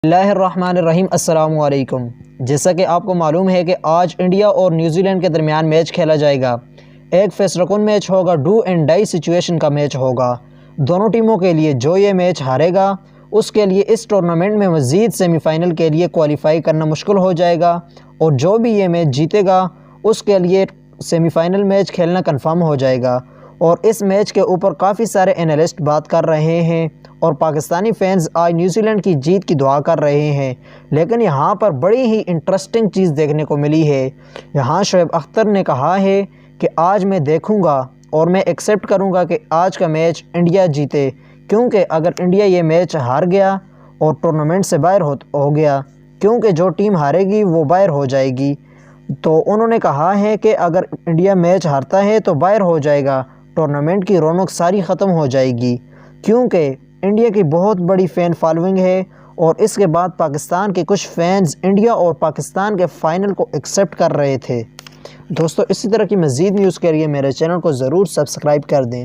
اللہ الرحمن الرحیم السلام علیکم۔ جیسا کہ آپ کو معلوم ہے کہ آج انڈیا اور نیوزی لینڈ کے درمیان میچ کھیلا جائے گا۔ ایک فیصلہ کن میچ ہوگا، ڈو اینڈ ڈائی سچویشن کا میچ ہوگا دونوں ٹیموں کے لیے۔ جو یہ میچ ہارے گا اس کے لیے اس ٹورنامنٹ میں مزید سیمی فائنل کے لیے کوالیفائی کرنا مشکل ہو جائے گا، اور جو بھی یہ میچ جیتے گا اس کے لیے سیمی فائنل میچ کھیلنا کنفرم ہو جائے گا۔ اور اس میچ کے اوپر کافی سارے اینالسٹ بات کر رہے ہیں، اور پاکستانی فینز آج نیوزی لینڈ کی جیت کی دعا کر رہے ہیں۔ لیکن یہاں پر بڑی ہی انٹرسٹنگ چیز دیکھنے کو ملی ہے۔ یہاں شعیب اختر نے کہا ہے کہ آج میں دیکھوں گا اور میں ایکسیپٹ کروں گا کہ آج کا میچ انڈیا جیتے، کیونکہ اگر انڈیا یہ میچ ہار گیا اور ٹورنامنٹ سے باہر ہو گیا، کیونکہ جو ٹیم ہارے گی وہ باہر ہو جائے گی، تو انہوں نے کہا ہے کہ اگر انڈیا میچ ہارتا ہے تو باہر ہو جائے گا، ٹورنامنٹ کی رونق ساری ختم ہو جائے گی، کیونکہ انڈیا کی بہت بڑی فین فالوئنگ ہے۔ اور اس کے بعد پاکستان کے کچھ فینز انڈیا اور پاکستان کے فائنل کو ایکسیپٹ کر رہے تھے۔ دوستو، اسی طرح کی مزید نیوز کے لیے میرے چینل کو ضرور سبسکرائب کر دیں۔